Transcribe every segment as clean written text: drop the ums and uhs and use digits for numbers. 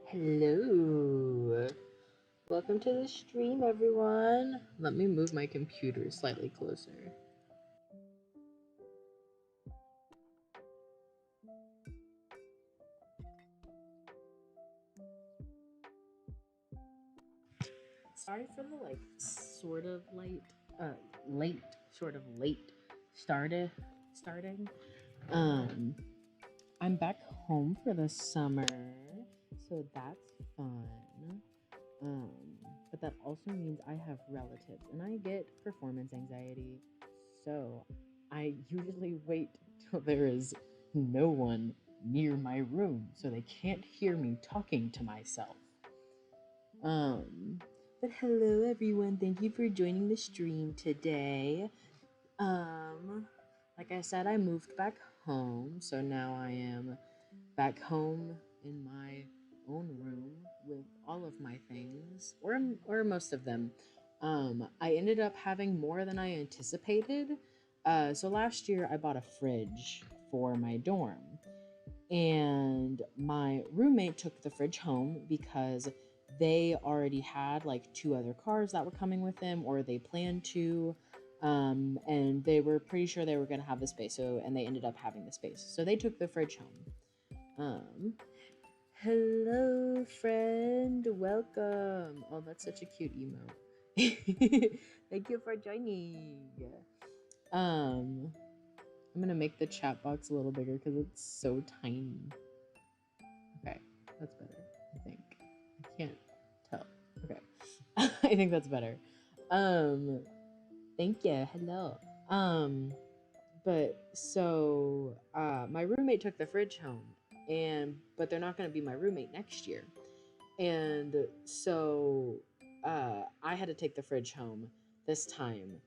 Hello. Welcome to the stream, everyone. Let me move my computer slightly closer. Sorry for the sort of late, sort of late starting. Um, I'm back home for the summer, so that's fun. Um, but that also means I have relatives and I get performance anxiety. So I usually wait till there is no one near my room so they can't hear me talking to myself. Um, but hello everyone, thank you for joining the stream today. Like I said, I moved back home, so now I am back home in my own room with all of my things, or most of them. I ended up having more than I anticipated. So last year I bought a fridge for my dorm, and my roommate took the fridge home because they already had like two other cars that were coming with them, or they planned to. And they were pretty sure they were going to have the space, and they ended up having the space. So they took the fridge home. Hello, friend. Welcome. Oh, that's such a cute emote. Thank you for joining. I'm gonna make the chat box a little bigger because it's so tiny. Okay, that's better. I think. I can't tell. Okay, I think that's better. Thank you. Hello. But so my roommate took the fridge home, but they're not going to be my roommate next year, and so I had to take the fridge home this time.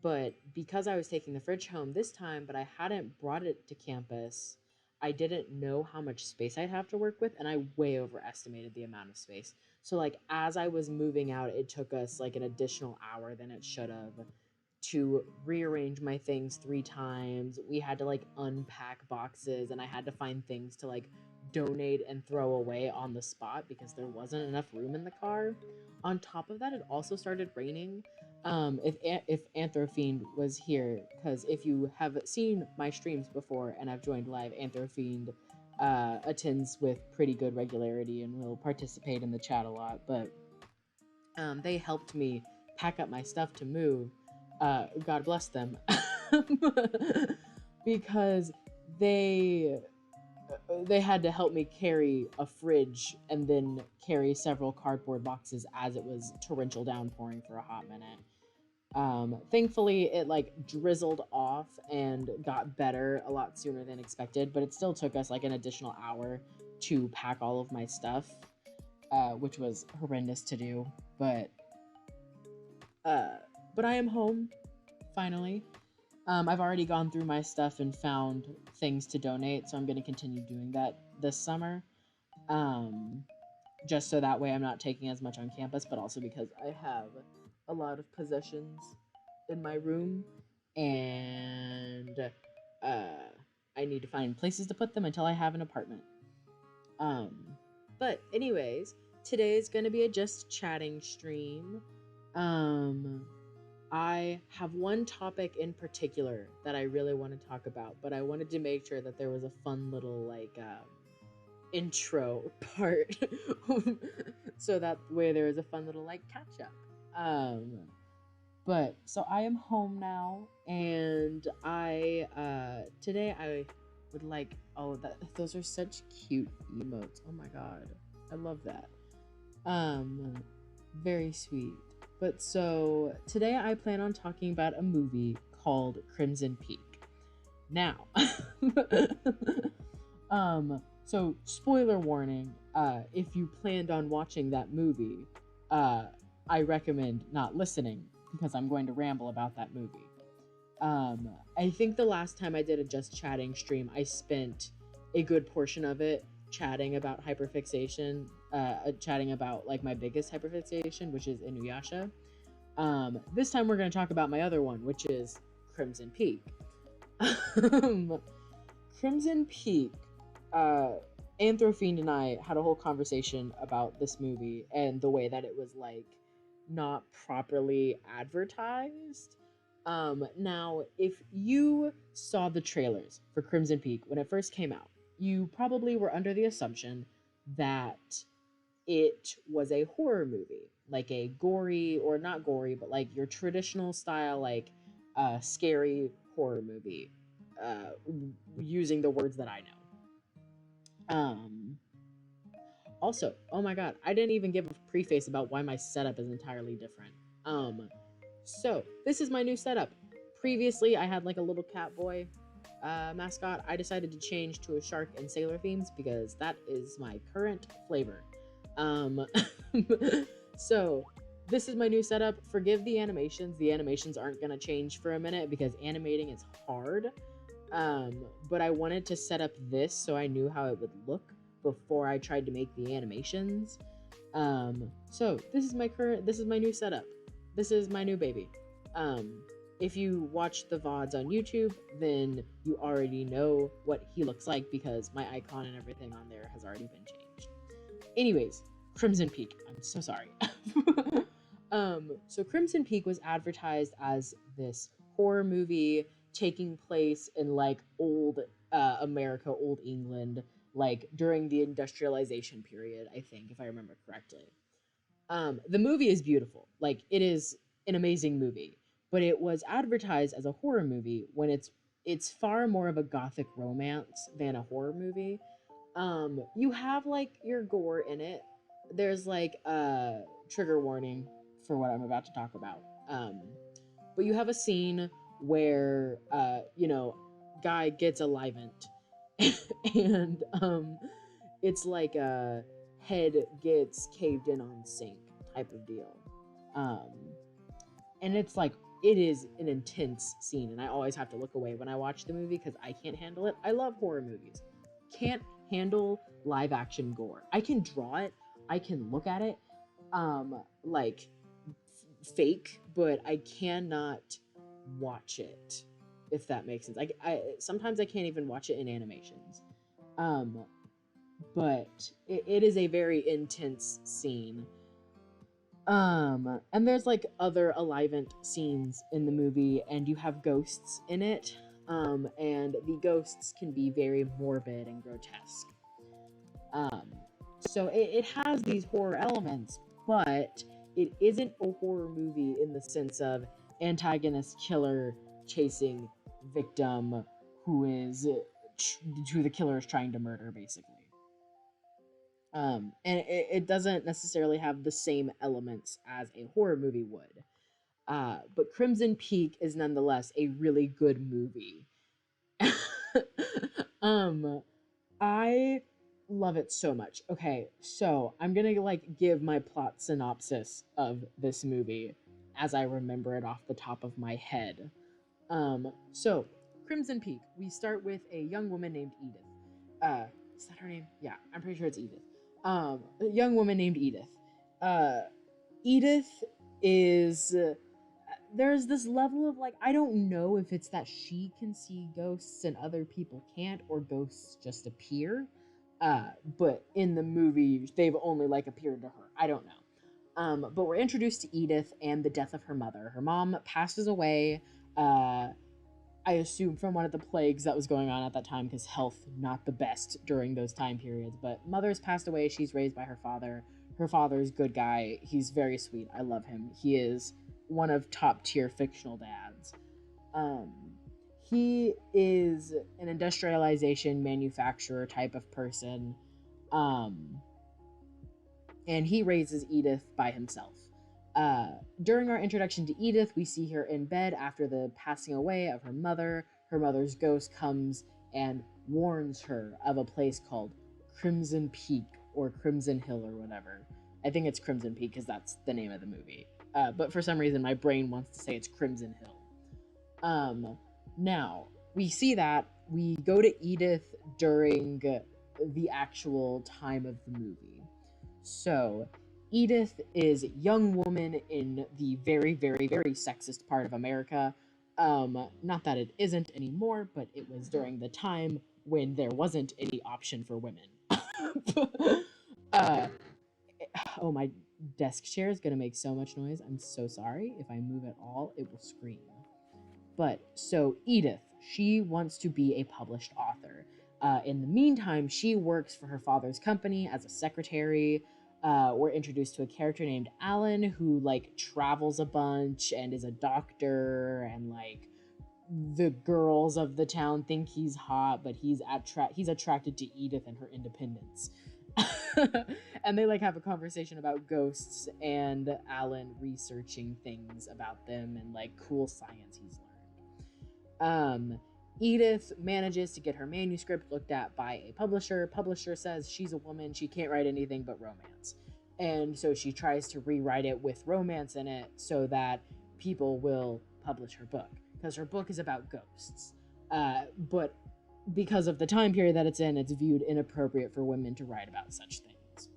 But because I was taking the fridge home this time, but I hadn't brought it to campus, I didn't know how much space I'd have to work with, and I way overestimated the amount of space. So like as I was moving out, it took us like an additional hour than it should have to rearrange my things 3 times. We had to like unpack boxes, and I had to find things to like donate and throw away on the spot because there wasn't enough room in the car. On top of that, it also started raining. If Anthrofiend was here, because if you have seen my streams before and I've joined live, Anthrofiend attends with pretty good regularity and will participate in the chat a lot. But they helped me pack up my stuff to move. God bless them, because they had to help me carry a fridge and then carry several cardboard boxes as it was torrential downpouring for a hot minute. Thankfully, it like drizzled off and got better a lot sooner than expected, but it still took us like an additional hour to pack all of my stuff, which was horrendous to do. But I am home, finally. I've already gone through my stuff and found things to donate, so I'm going to continue doing that this summer. Just so that way I'm not taking as much on campus, but also because I have a lot of possessions in my room, and I need to find places to put them until I have an apartment. But anyways, today is going to be a just chatting stream. I have one topic in particular that I really want to talk about, but I wanted to make sure that there was a fun little intro part so that way there is a fun little catch up. But so I am home now, and today I would like, those are such cute emotes. Oh my god, I love that. Very sweet. But so today I plan on talking about a movie called Crimson Peak. Now, so spoiler warning, if you planned on watching that movie, I recommend not listening because I'm going to ramble about that movie. I think the last time I did a just chatting stream, I spent a good portion of it chatting about hyperfixation, chatting about like my biggest hyperfixation, which is Inuyasha. This time we're going to talk about my other one, which is Crimson Peak. Um, Crimson Peak. Anthrophene and I had a whole conversation about this movie and the way that it was like not properly advertised. Now, if you saw the trailers for Crimson Peak when it first came out, you probably were under the assumption that it was a horror movie, like a gory, or not gory, but like your traditional style, like scary horror movie, using the words that I know. Also, oh my god, I didn't even give a preface about why my setup is entirely different. Um, so this is my new setup. Previously, I had like a little cat boy mascot. I decided to change to a shark and sailor themes because that is my current flavor. Um, so this is my new setup. Forgive the animations. The animations aren't gonna change for a minute because animating is hard. But I wanted to set up this so I knew how it would look before I tried to make the animations. So this is my new setup. This is my new baby. If you watch the VODs on YouTube, then you already know what he looks like because my icon and everything on there has already been changed. Anyways, Crimson Peak. I'm so sorry. So Crimson Peak was advertised as this horror movie taking place in like old America, old England, like during the industrialization period, I think, if I remember correctly. The movie is beautiful. Like, it is an amazing movie, but it was advertised as a horror movie when it's far more of a gothic romance than a horror movie. You have like your gore in it. There's like a trigger warning for what I'm about to talk about. But you have a scene where guy gets alivened and it's like a head gets caved in on sink type of deal. Um and it's like it is an intense scene and I always have to look away when I watch the movie because I can't handle it. I love horror movies. Can't handle live action gore. I can draw it, I can look at it like fake, but I cannot watch it, if that makes sense. I sometimes I can't even watch it in animations. But it is a very intense scene. And there's like other Alivant scenes in the movie, and you have ghosts in it. And the ghosts can be very morbid and grotesque. Um, so it has these horror elements, but it isn't a horror movie in the sense of antagonist killer chasing victim who the killer is trying to murder, basically. And it doesn't necessarily have the same elements as a horror movie would. But Crimson Peak is nonetheless a really good movie. I love it so much. Okay, so I'm gonna like give my plot synopsis of this movie as I remember it off the top of my head. So Crimson Peak, we start with a young woman named Edith. Is that her name? Yeah, I'm pretty sure it's Edith. A young woman named Edith. Edith is there's this level of like I don't know if it's that she can see ghosts and other people can't, or ghosts just appear. But in the movie, they've only like appeared to her. I don't know. But we're introduced to Edith and the death of her mother. Her mom passes away. I assume from one of the plagues that was going on at that time, because health not the best during those time periods. But mother's passed away. She's raised by her father. Her father's good guy. He's very sweet. I love him. He is one of top tier fictional dads. He is an industrialization manufacturer type of person. And he raises Edith by himself. During our introduction to Edith, we see her in bed after the passing away of her mother. Her mother's ghost comes and warns her of a place called Crimson Peak or Crimson Hill or whatever. I think it's Crimson Peak because that's the name of the movie. But for some reason, my brain wants to say it's Crimson Hill. Now, we see that. We go to Edith during the actual time of the movie. So, Edith is a young woman in the very, very, very sexist part of America. Not that it isn't anymore, but it was during the time when there wasn't any option for women. uh, oh, my desk chair is gonna make so much noise. I'm so sorry. If I move at all, it will scream. But so Edith, she wants to be a published author. In the meantime, she works for her father's company as a secretary. We're introduced to a character named Alan who like travels a bunch and is a doctor, and like the girls of the town think he's hot, but he's attracted to Edith and her independence. And they like have a conversation about ghosts and Alan researching things about them and like cool science he's learned. Edith manages to get her manuscript looked at by a publisher. Publisher says she's a woman, she can't write anything but romance. And so she tries to rewrite it with romance in it so that people will publish her book, because her book is about ghosts. But because of the time period that it's in, it's viewed inappropriate for women to write about such things.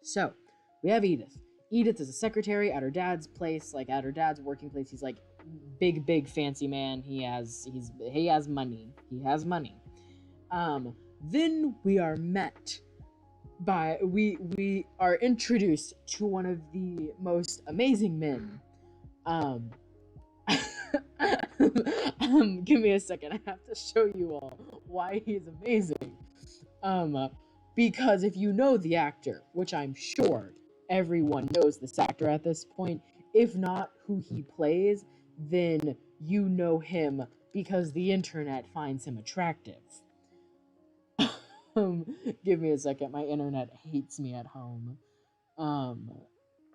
So we have Edith. Edith is a secretary at her dad's place, like at her dad's working place. He's like big fancy man. He has money. He has money. Then we are met by we are introduced to one of the most amazing men. Give me a second. I have to show you all why he's amazing. Because if you know the actor, which I'm sure everyone knows this actor at this point, if not who he plays, then you know him because the internet finds him attractive. Give me a second. My internet hates me at home.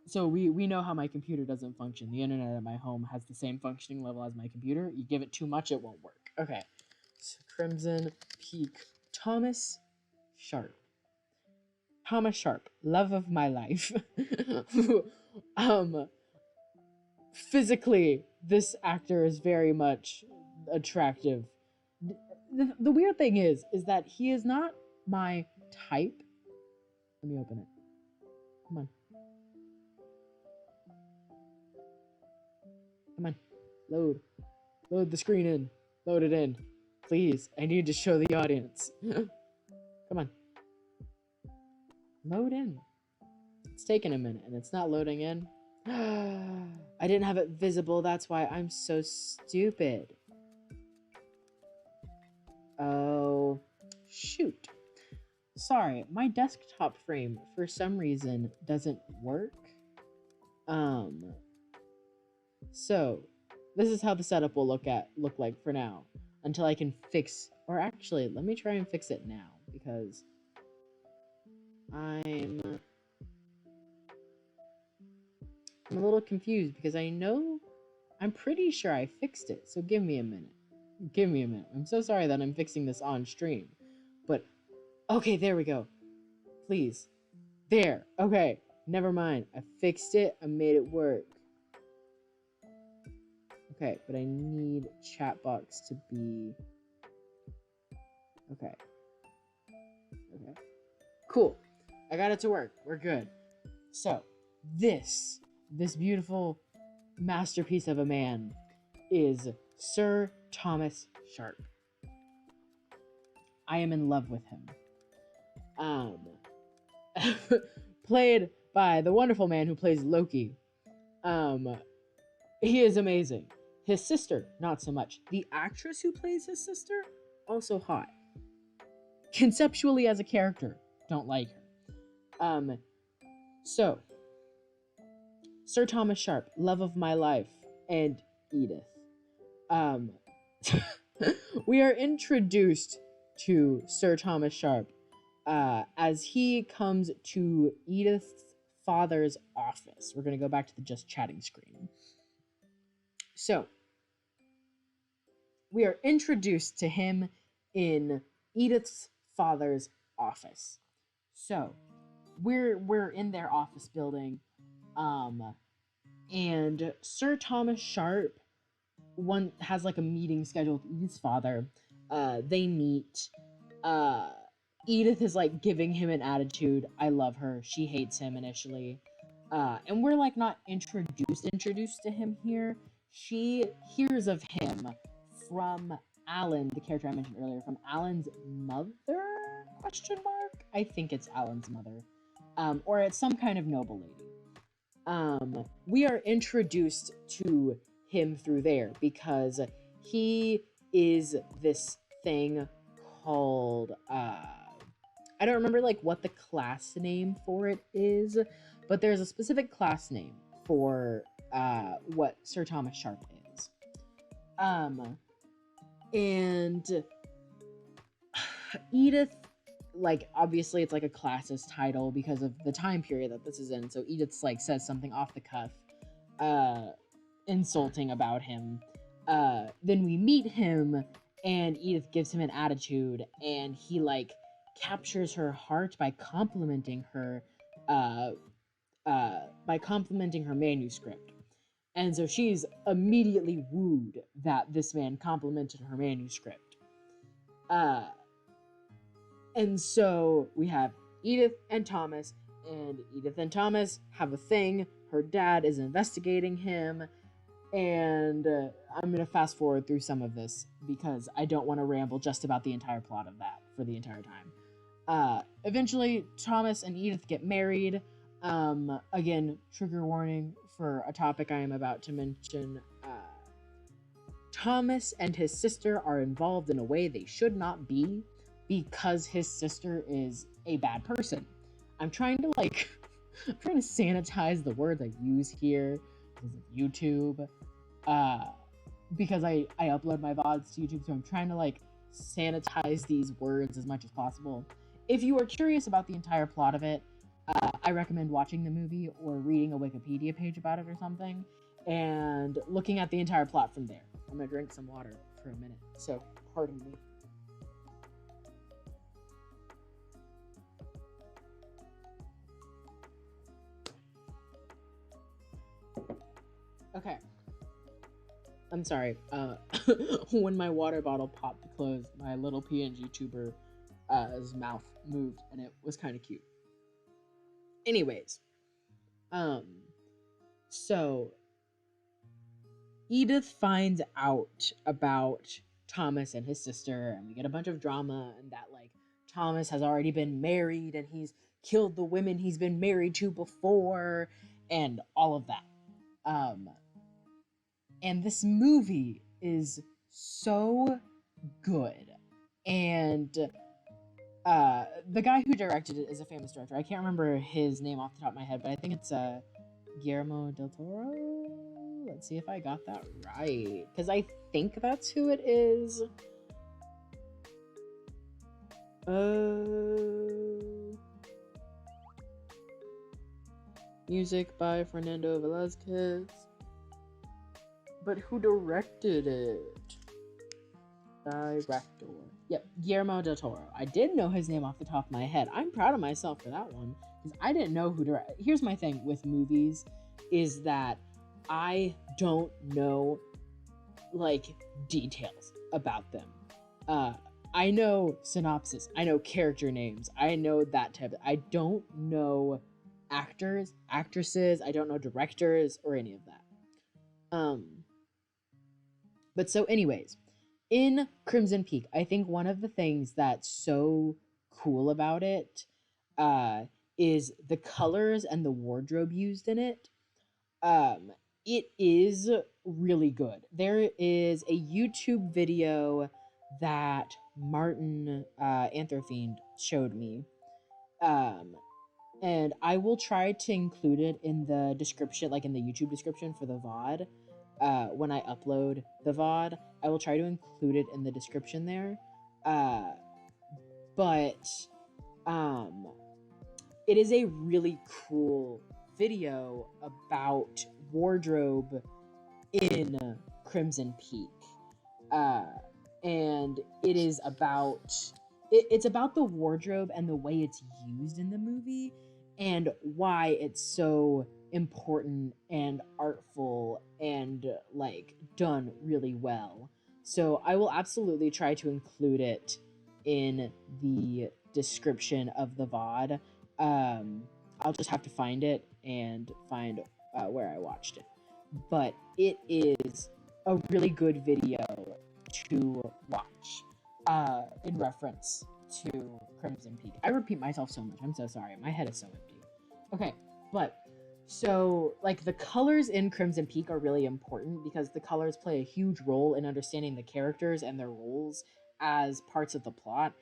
So we know how my computer doesn't function. The internet at my home has the same functioning level as my computer. You give it too much, it won't work. Okay. So Crimson Peak. Thomas Sharp. Thomas Sharp, love of my life. Physically, this actor is very much attractive. The weird thing is that he is not my type. Let me open it. Come on. Come on. Load the screen in. Load it in. Please, I need to show the audience. Come on. Load in. It's taking a minute and it's not loading in. I didn't have it visible, that's why I'm so stupid. Oh, shoot. Sorry, my desktop frame for some reason doesn't work. So this is how the setup will look like for now until I can fix, or actually, let me try and fix it now because I'm a little confused because I'm pretty sure I fixed it. So give me a minute. I'm so sorry that I'm fixing this on stream, but okay, there we go. Please. There. Okay. Never mind. I fixed it. I made it work. Okay, but I need chat box to be... Okay. Cool. I got it to work. We're good. So, this beautiful masterpiece of a man is Sir Thomas Sharp. I am in love with him. Played by the wonderful man who plays Loki. He is amazing. His sister, not so much. The actress who plays his sister, also hot. Conceptually as a character, don't like her. So, Sir Thomas Sharp, love of my life, and Edith. We are introduced to Sir Thomas Sharp as he comes to Edith's father's office. We're going to go back to the just chatting screen. So, we are introduced to him in Edith's father's office. So, we're in their office building, and Sir Thomas Sharp has like a meeting scheduled with Edith's father. They meet. Edith is like giving him an attitude. I love her. She hates him initially. And we're like not introduced to him here. she hears of him from Alan, the character I mentioned earlier, from Alan's mother? Question mark? I think it's Alan's mother, or it's some kind of noble lady. We are introduced to him through there because he is this thing called I don't remember like what the class name for it is, but there's a specific class name for what Sir Thomas Sharp is. And Edith, like, obviously it's like a classist title because of the time period that this is in. So Edith's like says something off the cuff, insulting about him. Then we meet him and Edith gives him an attitude and he like captures her heart by complimenting her manuscript. And so she's immediately wooed that this man complimented her manuscript. And so we have Edith and Thomas have a thing. Her dad is investigating him, and I'm going to fast forward through some of this because I don't want to ramble just about the entire plot of that for the entire time. Eventually, Thomas and Edith get married. Again, trigger warning for a topic I am about to mention. Thomas and his sister are involved in a way they should not be because his sister is a bad person. I'm trying to sanitize the words I use here because of YouTube. Because I upload my VODs to YouTube, so I'm trying to sanitize these words as much as possible. If you are curious about the entire plot of it, I recommend watching the movie or reading a Wikipedia page about it or something, and looking at the entire plot from there. I'm gonna drink some water for a minute, so pardon me. Okay. I'm sorry. When my water bottle popped to close, my little PNG tuber's mouth moved, and it was kind of cute. Anyways, so Edith finds out about Thomas and his sister, and we get a bunch of drama, and that Thomas has already been married, and he's killed the women he's been married to before, and all of that. And this movie is so good. And the guy who directed it is a famous director. I can't remember his name off the top of my head, but I think it's Guillermo del Toro. Let's see if I got that right, because I think that's who it is. Music by Fernando Velázquez. But who directed it? Director. Yep, Guillermo del Toro. I did know his name off the top of my head. I'm proud of myself for that one, because I didn't know who directed. Here's my thing with movies, is that I don't know, details about them. I know synopsis. I know character names. I know that type of... I don't know actors, actresses. I don't know directors or any of that. But so anyways, in Crimson Peak, I think one of the things that's so cool about it is the colors and the wardrobe used in it. It is really good. There is a YouTube video that Martin Anthrofiend showed me. And I will try to include it in the description, in the YouTube description for the VOD. When I upload the VOD, I will try to include it in the description there. But it is a really cool video about wardrobe in Crimson Peak. And it is about... It's about the wardrobe and the way it's used in the movie, and why it's so important and artful and done really well. So I will absolutely try to include it in the description of the VOD. I'll just have to find it and find where I watched it. but it is a really good video to watch in reference to Crimson Peak. I repeat myself so much. I'm so sorry. My head is so empty. Okay, but so like the colors in Crimson Peak are really important because the colors play a huge role in understanding the characters and their roles as parts of the plot.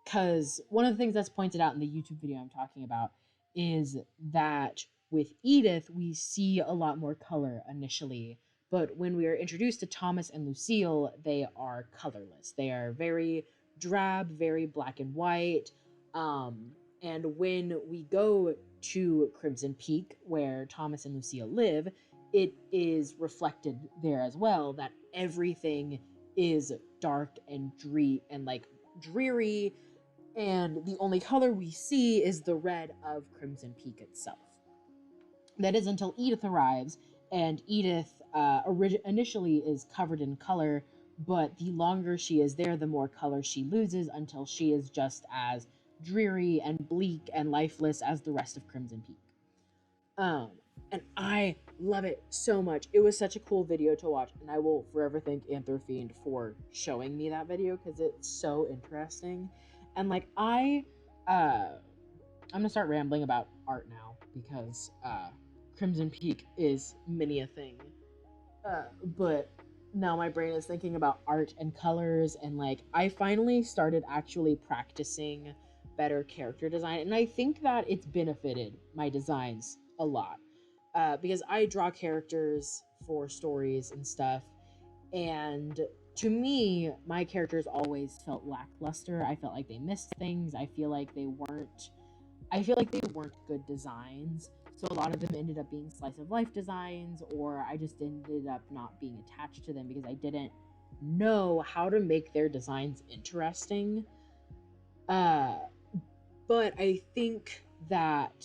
Because one of the things that's pointed out in the YouTube video I'm talking about is that with Edith, we see a lot more color initially, but when we are introduced to Thomas and Lucille, they are colorless. They are very drab, very black and white. And when we go to Crimson Peak, where Thomas and Lucille live, it is reflected there as well that everything is dark and dreary, and the only color we see is the red of Crimson Peak itself. That is until Edith arrives, and Edith initially is covered in color, but the longer she is there, the more color she loses until she is just as dreary and bleak and lifeless as the rest of Crimson Peak. And I love it so much. It was such a cool video to watch, and I will forever thank Anthrofiend for showing me that video because it's so interesting. And like I'm gonna start rambling about art now because Crimson Peak is many a thing. But now my brain is thinking about art and colors, and like I finally started actually practicing better character design, and I think that it's benefited my designs a lot. Because I draw characters for stories and stuff, and to me, my characters always felt lackluster. I felt like they missed things. I feel like they weren't good designs. So a lot of them ended up being slice of life designs, or I just ended up not being attached to them because I didn't know how to make their designs interesting. But I think that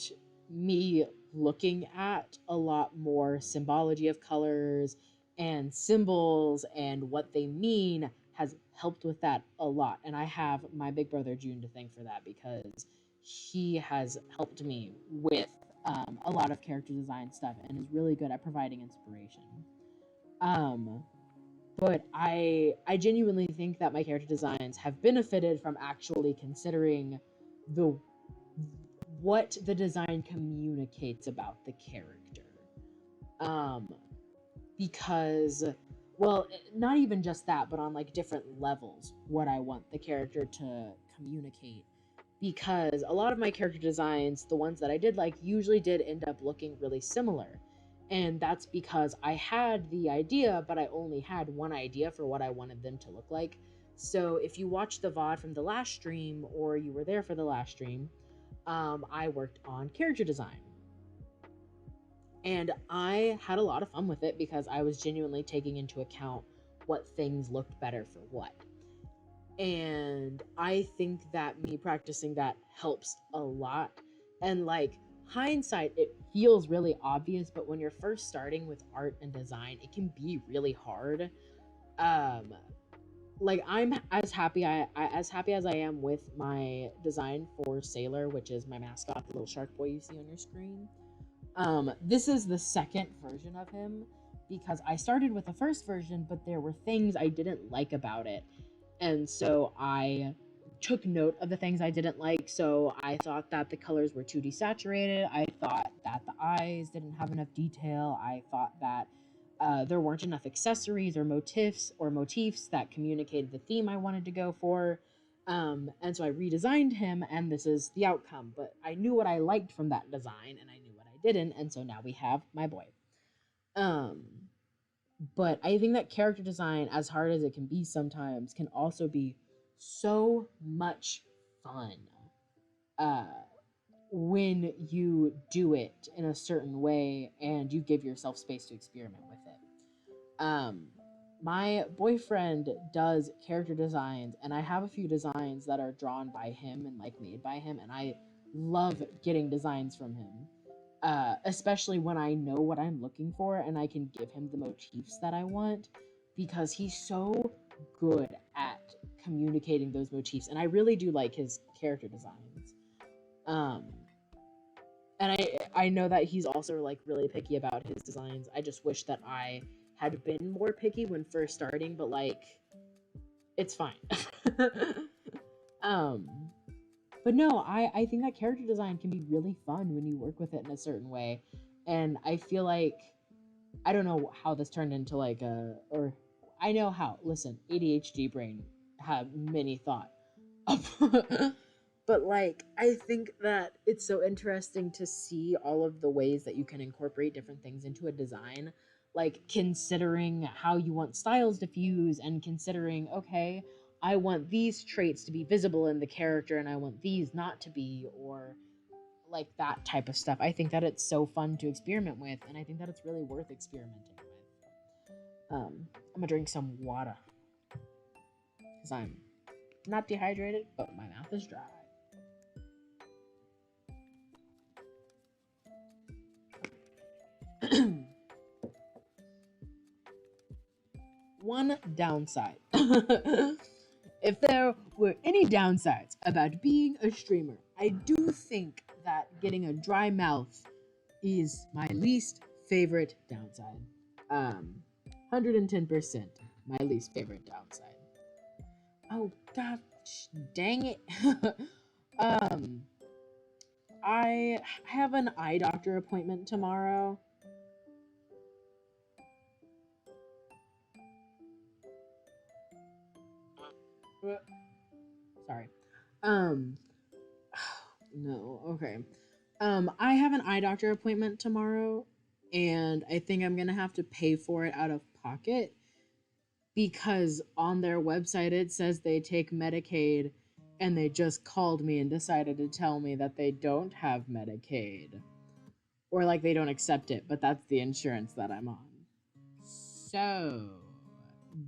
me looking at a lot more symbology of colors and symbols and what they mean has helped with that a lot. And I have my big brother June to thank for that because he has helped me with a lot of character design stuff and is really good at providing inspiration. But I genuinely think that my character designs have benefited from actually considering the what the design communicates about the character. Because, well, not even just that, but on like different levels, what I want the character to communicate. Because a lot of my character designs, the ones that I did like, usually did end up looking really similar. And that's because I had the idea, but I only had one idea for what I wanted them to look like. So if you watched the VOD from the last stream, or you were there for the last stream, I worked on character design. And I had a lot of fun with it because I was genuinely taking into account what things looked better for what. And I think that me practicing that helps a lot. And like hindsight, it feels really obvious, but when you're first starting with art and design, it can be really hard. Like I'm as happy as happy as I am with my design for Sailor, which is my mascot, the little shark boy you see on your screen. This is the second version of him because I started with the first version, but there were things I didn't like about it. And so I took note of the things I didn't like. So I thought that the colors were too desaturated. I thought that the eyes didn't have enough detail. I thought that there weren't enough accessories or motifs that communicated the theme I wanted to go for. And so I redesigned him, and this is the outcome. But I knew what I liked from that design, and I knew what I didn't, and so now we have my boy. But I think that character design, as hard as it can be sometimes, can also be so much fun when you do it in a certain way and you give yourself space to experiment with it. My boyfriend does character designs, and I have a few designs that are drawn by him and like made by him, and I love getting designs from him. Especially when I know what I'm looking for and I can give him the motifs that I want, because he's so good at communicating those motifs, and I really do like his character designs. And And I know that he's also like really picky about his designs. I just wish that I had been more picky when first starting, but like it's fine. um but no, I think that character design can be really fun when you work with it in a certain way. And I feel like I don't know how this turned into like a or I know how. Listen, ADHD brain have many thought. But like I think that it's so interesting to see all of the ways that you can incorporate different things into a design, like considering how you want styles to fuse and considering, okay, I want these traits to be visible in the character and I want these not to be, or like that type of stuff. I think that it's so fun to experiment with, and I think that it's really worth experimenting with. I'm gonna drink some water because I'm not dehydrated, but my mouth is dry. One downside. If there were any downsides about being a streamer, I do think that getting a dry mouth is my least favorite downside. 110% my least favorite downside. Oh god dang it. um I have an eye doctor appointment tomorrow. Sorry. Um no, okay. I have an eye doctor appointment tomorrow, and I think I'm gonna have to pay for it out of pocket because on their website it says they take Medicaid, and they just called me and decided to tell me that they don't have Medicaid. Or like they don't accept it, but that's the insurance that I'm on. So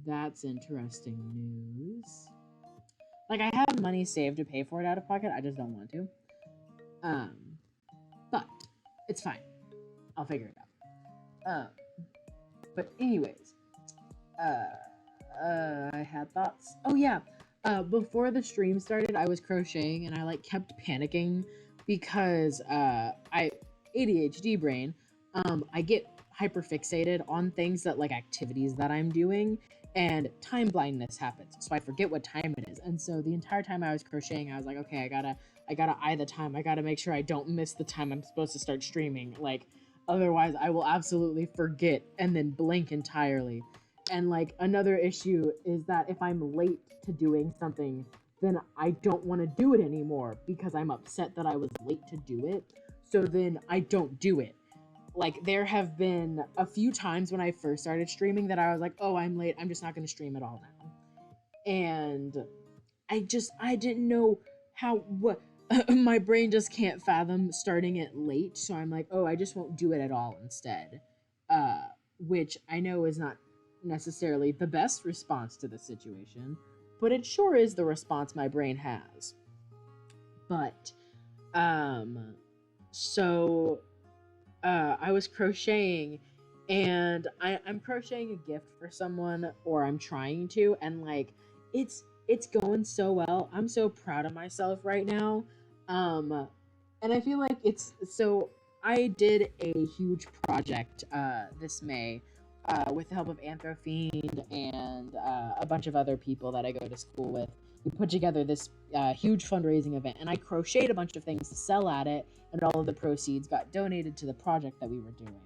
that's interesting news. Like I have money saved to pay for it out of pocket, I just don't want to. Um, but it's fine. I'll figure it out. But anyways, I had thoughts. Oh yeah, before the stream started, I was crocheting and I like kept panicking because I ADHD brain. I get hyperfixated on things that like activities that I'm doing, and time blindness happens, so I forget what time it is. And so the entire time I was crocheting, I was like, okay, I gotta eye the time. I gotta make sure I don't miss the time I'm supposed to start streaming. Like, otherwise, I will absolutely forget and then blank entirely. And like another issue is that if I'm late to doing something, then I don't want to do it anymore because I'm upset that I was late to do it. So then I don't do it. Like there have been a few times when I first started streaming that I was like, oh, I'm late. I'm just not going to stream at all now. And I didn't know how, what, my brain just can't fathom starting it late. So I'm like, oh, I just won't do it at all instead. Which I know is not necessarily the best response to the situation, but it sure is the response my brain has. But, so I was crocheting, and I'm crocheting a gift for someone, or I'm trying to, and like it's going so well. I'm so proud of myself right now. And I feel like it's so I did a huge project this May with the help of Anthrofiend and a bunch of other people that I go to school with. We put together this huge fundraising event, and I crocheted a bunch of things to sell at it, and all of the proceeds got donated to the project that we were doing.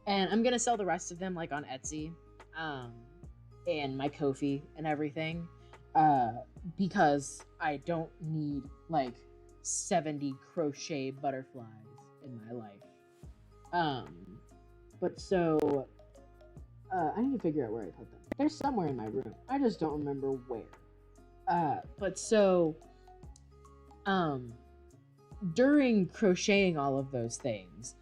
And I'm gonna sell the rest of them like on Etsy, and my Ko-fi and everything, because I don't need like 70 crochet butterflies in my life. But so I need to figure out where I put them. They're somewhere in my room. I just don't remember where. But so, during crocheting all of those things,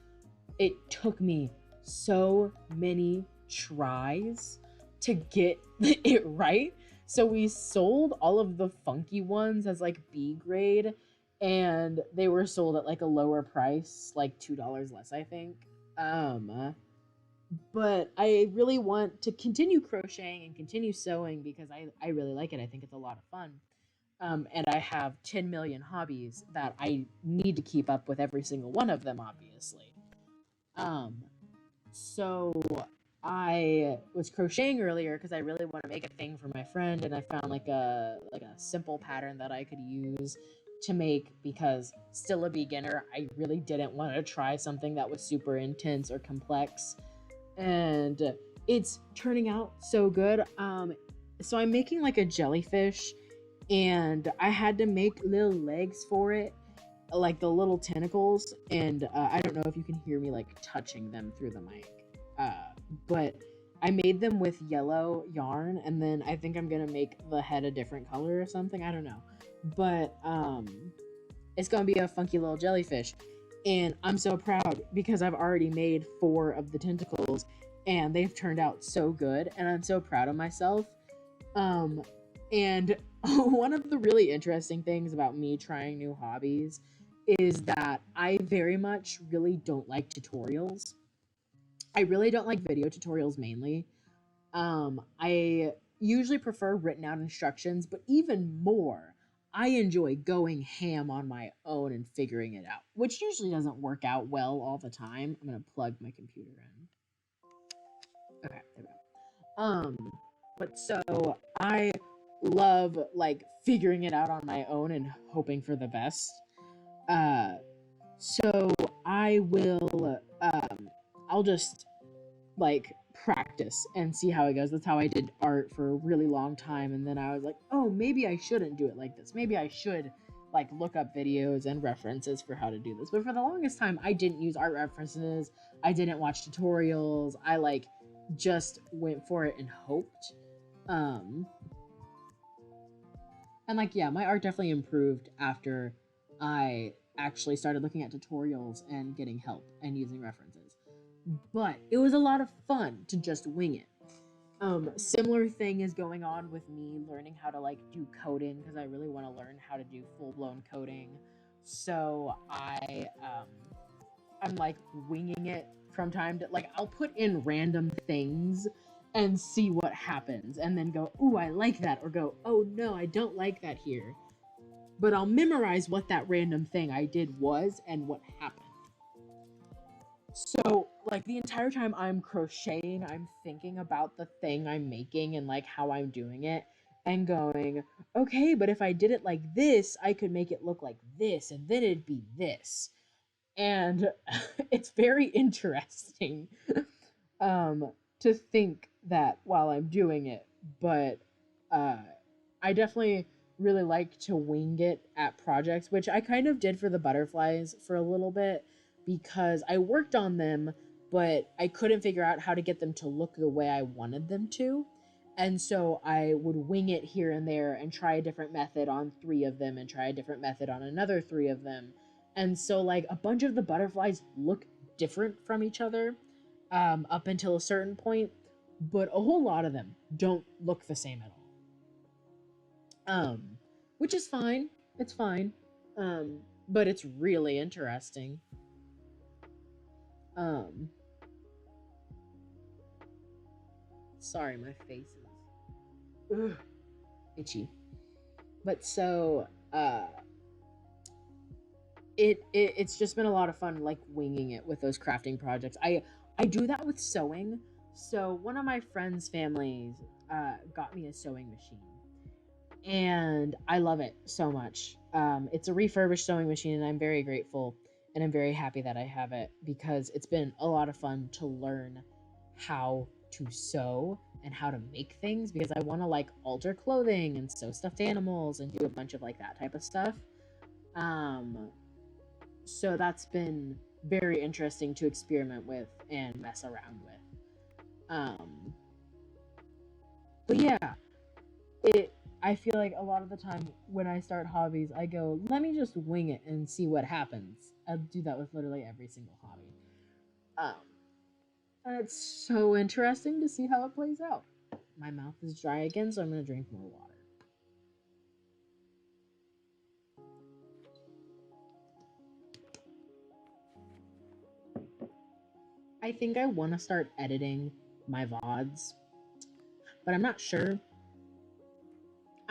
it took me so many tries to get it right. So we sold all of the funky ones as like B grade, and they were sold at like a lower price, like $2 less, I think. But I really want to continue crocheting and continue sewing because I really like it. I think it's a lot of fun. And I have 10 million hobbies that I need to keep up with every single one of them, obviously. Um, so I was crocheting earlier because I really want to make a thing for my friend, and I found like a simple pattern that I could use to make because still a beginner. I really didn't want to try something that was super intense or complex, and it's turning out so good. So I'm making like a jellyfish, and I had to make little legs for it, like the little tentacles. And I don't know if you can hear me like touching them through the mic, but I made them with yellow yarn, and then I think I'm gonna make the head a different color or something. I don't know, but it's gonna be a funky little jellyfish, and I'm so proud because I've already made 4 of the tentacles, and they've turned out so good, and I'm so proud of myself. And one of the really interesting things about me trying new hobbies is that I very much really don't like tutorials. I really don't like video tutorials mainly. I usually prefer written out instructions, but even more, I enjoy going ham on my own and figuring it out, which usually doesn't work out well all the time. I'm gonna plug my computer in. Okay, there we go. But so I love like figuring it out on my own and hoping for the best. Uh, so I will, I'll just like practice and see how it goes. That's how I did art for a really long time. And then I was like, oh, maybe I shouldn't do it like this. Maybe I should like look up videos and references for how to do this. But for the longest time, I didn't use art references. I didn't watch tutorials. I like just went for it and hoped. Um, and like, yeah, my art definitely improved after I actually started looking at tutorials and getting help and using references. But it was a lot of fun to just wing it. Similar thing is going on with me learning how to like do coding because I really want to learn how to do full blown coding. So I'm like winging it from time to like I'll put in random things and see what happens and then go, "Ooh, I like that," or go, "Oh no, I don't like that here." But I'll memorize what that random thing I did was and what happened. So, like the entire time I'm crocheting, I'm thinking about the thing I'm making and like how I'm doing it and going, "Okay, but if I did it like this, I could make it look like this and then it'd be this." And it's very interesting um to think that while I'm doing it, but uh I definitely really like to wing it at projects, which I kind of did for the butterflies for a little bit because I worked on them, but I couldn't figure out how to get them to look the way I wanted them to. And so I would wing it here and there and try a different method on 3 of them and try a different method on another 3 of them. And so like a bunch of the butterflies look different from each other up until a certain point, but a whole lot of them don't look the same at all. Um, which is fine. It's fine. But it's really interesting. Um, sorry, my face is ugh, itchy. But so, it's just been a lot of fun, like winging it with those crafting projects. I do that with sewing. So one of my friends' families got me a sewing machine, and I love it so much. It's a refurbished sewing machine, and I'm very grateful and I'm very happy that I have it because it's been a lot of fun to learn how to sew and how to make things because I want to like alter clothing and sew stuffed animals and do a bunch of like that type of stuff. Um, so that's been very interesting to experiment with and mess around with. Um, but yeah, it I feel like a lot of the time when I start hobbies, I go, let me just wing it and see what happens. I do that with literally every single hobby. Um, and it's so interesting to see how it plays out. My mouth is dry again, so I'm gonna drink more water. I think I want to start editing my VODs, but I'm not sure.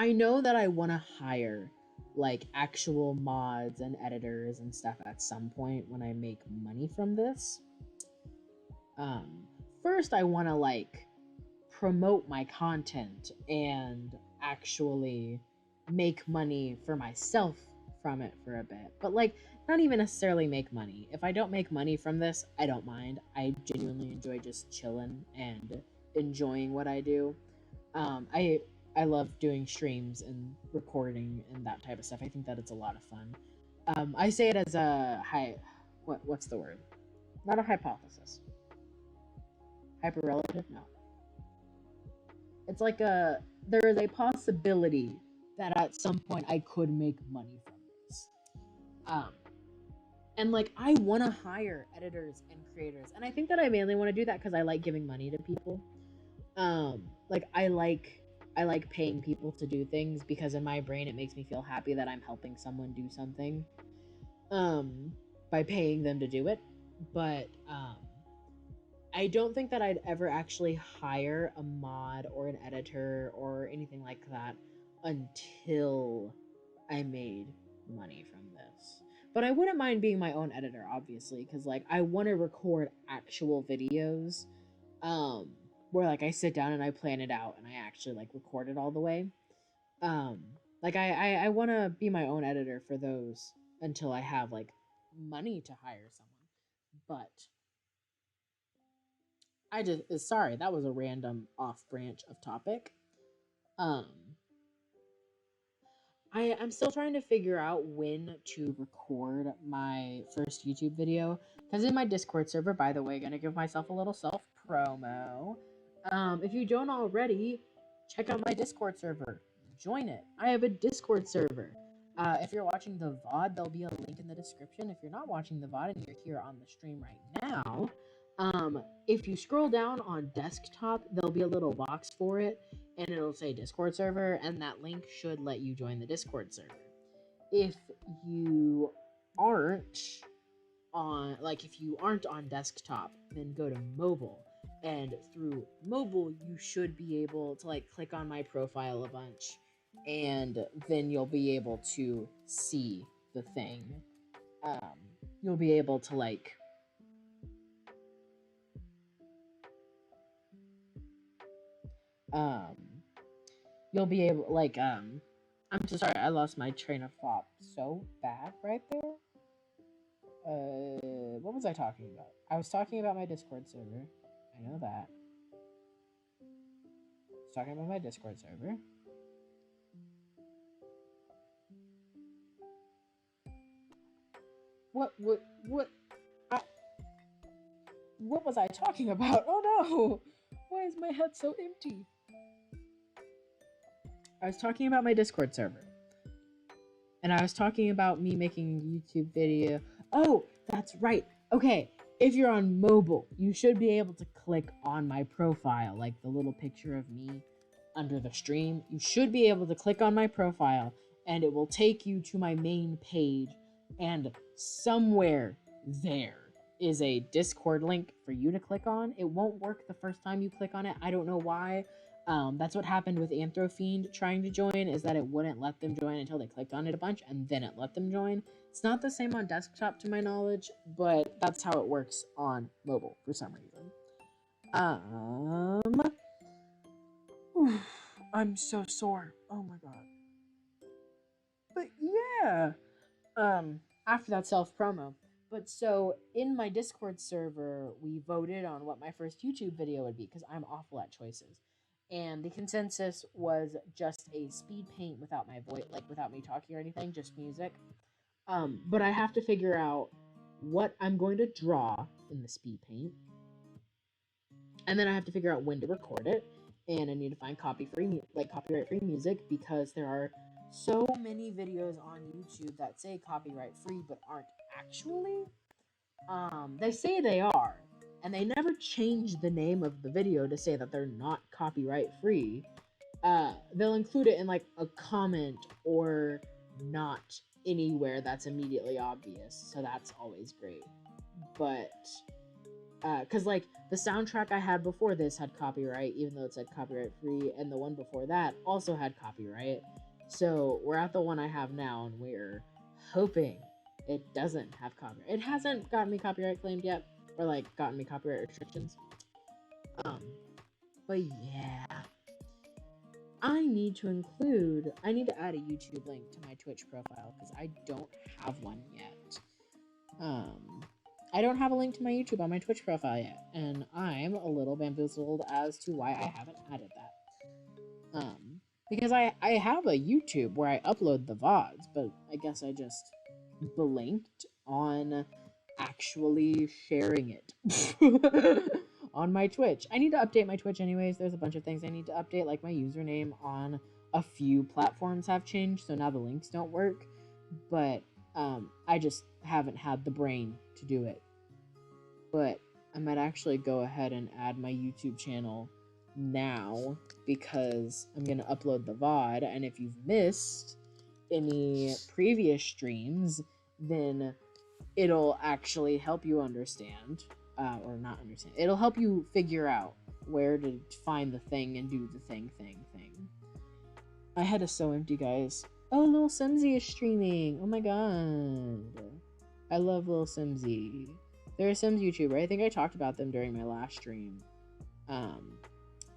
I know that I want to hire like actual mods and editors and stuff at some point when I make money from this. Um, First, I want to like promote my content and actually make money for myself from it for a bit. But like, not even necessarily make money. If I don't make money from this, I don't mind. I genuinely enjoy just chilling and enjoying what I do. Um, I I love doing streams and recording and that type of stuff. I think that it's a lot of fun. I say it as a what's the word? Not a hypothesis. Hyperrelative? No. It's like there is a possibility that at some point I could make money from this. Um, and like I want to hire editors and creators, and I think that I mainly want to do that because I like giving money to people. Like I like paying people to do things because in my brain it makes me feel happy that I'm helping someone do something. Um, by paying them to do it, but I don't think that I'd ever actually hire a mod or an editor or anything like that until I made money from this. But I wouldn't mind being my own editor, obviously, because like I want to record actual videos, um, where like I sit down and I plan it out and I actually like record it all the way. Um, like I want to be my own editor for those until I have like money to hire someone. But I just sorry, that was a random off branch of topic. Um I'm still trying to figure out when to record my first YouTube video because in my Discord server, by the way, gonna give myself a little self promo. If you don't already, check out my Discord server. Join it. I have a Discord server. If you're watching the VOD, there'll be a link in the description. If you're not watching the VOD and you're here on the stream right now, if you scroll down on desktop, there'll be a little box for it, and it'll say Discord server, and that link should let you join the Discord server. If you aren't if you aren't on desktop, then go to mobile, and through mobile, you should be able to like click on my profile a bunch, and then you'll be able to see the thing. You'll be able to like um you'll be able I'm so sorry, I lost my train of thought so bad right there. What was I talking about? I was talking about my Discord server. I know that. I was talking about my Discord server. What I, what was I talking about? Oh no! Why is my head so empty? I was talking about my Discord server. And I was talking about me making YouTube video. Oh, that's right. Okay, if you're on mobile, you should be able to click on my profile, like the little picture of me under the stream. You should be able to click on my profile, and it will take you to my main page, and somewhere there is a Discord link for you to click on. It won't work the first time you click on it. I don't know why. That's what happened with Anthrofiend trying to join, is that it wouldn't let them join until they clicked on it a bunch, and then it let them join. It's not the same on desktop to my knowledge, but that's how it works on mobile for some reason. I'm so sore. Oh my god. But yeah. After that self promo. But so in my Discord server, we voted on what my first YouTube video would be because I'm awful at choices. And the consensus was just a speed paint without my voice, like without me talking or anything, just music. But I have to figure out what I'm going to draw in the speed paint, and then I have to figure out when to record it, and I need to find copyright free music because there are so many videos on YouTube that say copyright free but aren't actually. They say they are, and they never change the name of the video to say that they're not copyright free. They'll include it in like a comment or not anywhere that's immediately obvious, so that's always great. But because like the soundtrack I had before this had copyright, even though it said copyright free, and the one before that also had copyright. So we're at the one I have now, and we're hoping it doesn't have copyright. It hasn't gotten me copyright claimed yet, or like gotten me copyright restrictions. But yeah, I need to add a YouTube link to my Twitch profile because I don't have one yet. I don't have a link to my YouTube on my Twitch profile yet, and I'm a little bamboozled as to why I haven't added that. Because I have a YouTube where I upload the VODs, but I guess I just blinked on actually sharing it on my Twitch. I need to update my Twitch anyways. There's a bunch of things I need to update, like my username on a few platforms have changed, so now the links don't work. But I just haven't had the brain to do it. But I might actually go ahead and add my YouTube channel now because I'm going to upload the VOD, and if you've missed any previous streams, then it'll actually help you understand, or not understand, it'll help you figure out where to find the thing and do the thing. My head is so empty, guys. Oh, Lil Simsy is streaming. Oh my god. I love Lil Simsy. They're a Sims YouTuber. I think I talked about them during my last stream.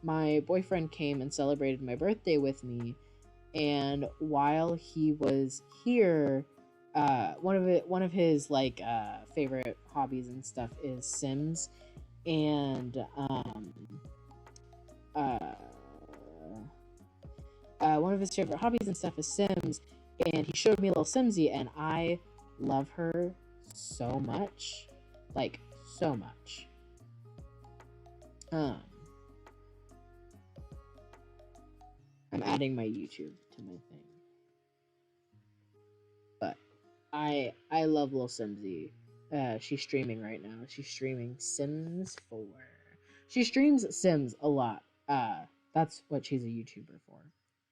My boyfriend came and celebrated my birthday with me, and while he was here, one of his like favorite hobbies and stuff is Sims, and one of his favorite hobbies and stuff is Sims, and he showed me Little Simsy, and I love her so much, like so much. I'm adding my YouTube to my thing, but I love Lil Simsy. She's streaming right now. She's streaming Sims 4. She streams Sims a lot. That's what she's a YouTuber for,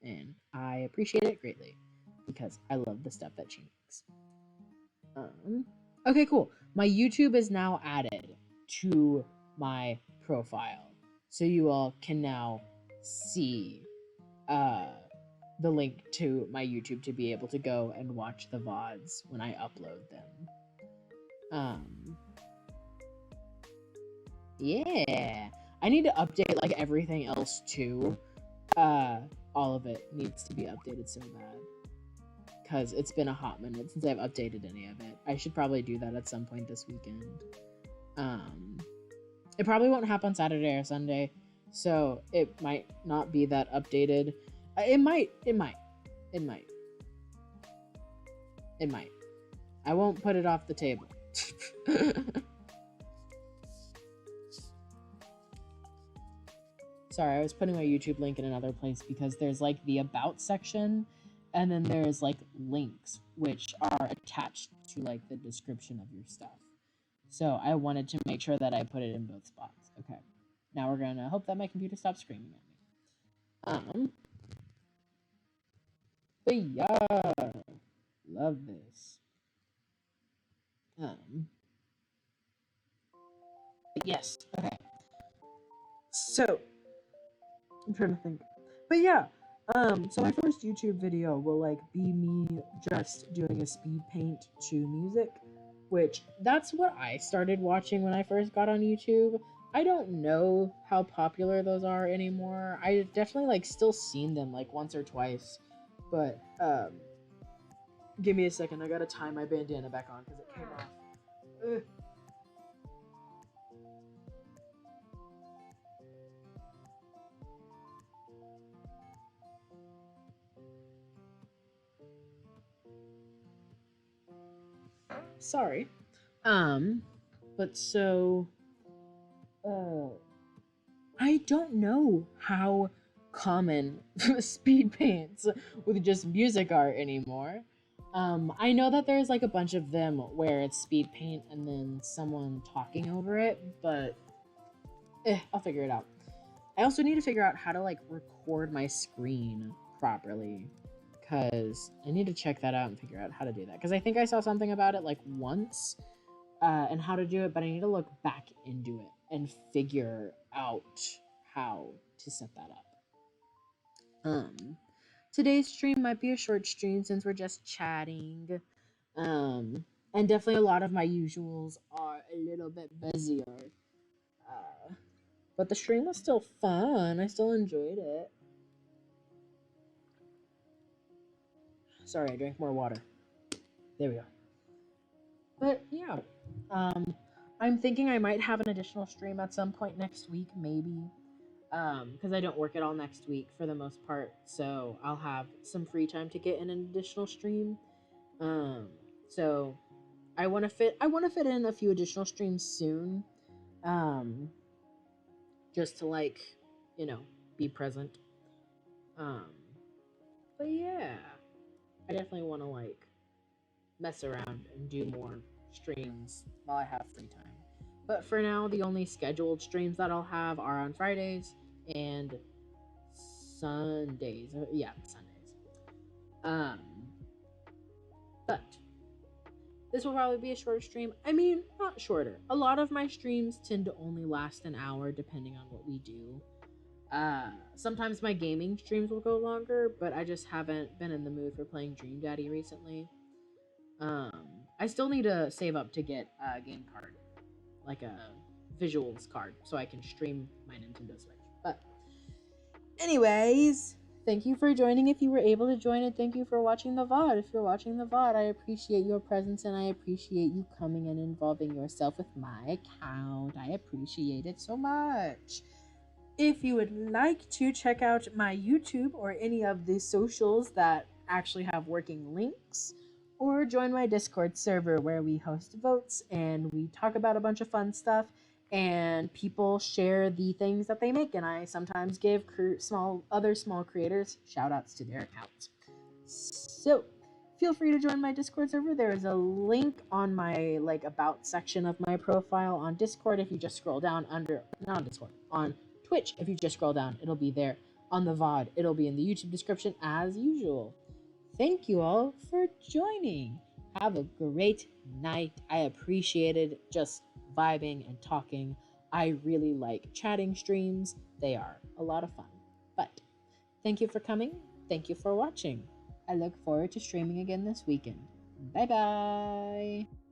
and I appreciate it greatly because I love the stuff that she makes. Okay, cool. My YouTube is now added to my profile, so you all can now see the link to my YouTube to be able to go and watch the VODs when I upload them. Yeah. I need to update like everything else too. All of it needs to be updated so bad. Because it's been a hot minute since I've updated any of it. I should probably do that at some point this weekend. It probably won't happen Saturday or Sunday, so it might not be that updated. It might. I won't put it off the table. Sorry, I was putting my YouTube link in another place because there's like the About section, and then there's like links which are attached to like the description of your stuff. So I wanted to make sure that I put it in both spots. Okay. Now we're gonna hope that my computer stops screaming at me. But yeah, love this. Yes. Okay. So I'm trying to think. But yeah. So my first YouTube video will like be me just doing a speed paint to music, which that's what I started watching when I first got on YouTube. I don't know how popular those are anymore. I definitely like still seen them like once or twice, but give me a second. I gotta tie my bandana back on because it came off. Ugh. Sorry. But so, I don't know how common speed paints with just music are anymore. I know that there's like a bunch of them where it's speed paint and then someone talking over it, but I'll figure it out. I also need to figure out how to like record my screen properly, because I need to check that out and figure out how to do that, because I think I saw something about it like once, and how to do it, but I need to look back into it and figure out how to set that up. Today's stream might be a short stream since we're just chatting. And definitely a lot of my usuals are a little bit busier. But the stream was still fun. I still enjoyed it. Sorry, I drank more water. There we go. But yeah, I'm thinking I might have an additional stream at some point next week, maybe. Because I don't work at all next week for the most part, so I'll have some free time to get in an additional stream. So I want to fit in a few additional streams soon. Just to like, be present. But yeah, I definitely want to like mess around and do more streams while I have free time. But for now, the only scheduled streams that I'll have are on Fridays and Sundays. Yeah, Sundays. But this will probably be a shorter stream. I mean, not shorter. A lot of my streams tend to only last an hour depending on what we do. Sometimes my gaming streams will go longer, but I just haven't been in the mood for playing Dream Daddy recently. I still need to save up to get a game card, like a visuals card, so I can stream my Nintendo Switch. But anyways, thank you for joining if you were able to join, and thank you for watching the VOD. If you're watching the VOD, I appreciate your presence, and I appreciate you coming and involving yourself with my account. I appreciate it so much. If you would like to check out my YouTube or any of the socials that actually have working links, or join my Discord server where we host votes and we talk about a bunch of fun stuff and people share the things that they make, and I sometimes give other small creators shout outs to their accounts. So feel free to join my Discord server. There is a link on my about section of my profile on Discord. If you just scroll down not on Discord, on Twitch, if you just scroll down, it'll be there. On the VOD, it'll be in the YouTube description as usual. Thank you all for joining. Have a great night. I appreciated just vibing and talking. I really like chatting streams. They are a lot of fun. But thank you for coming. Thank you for watching. I look forward to streaming again this weekend. Bye bye.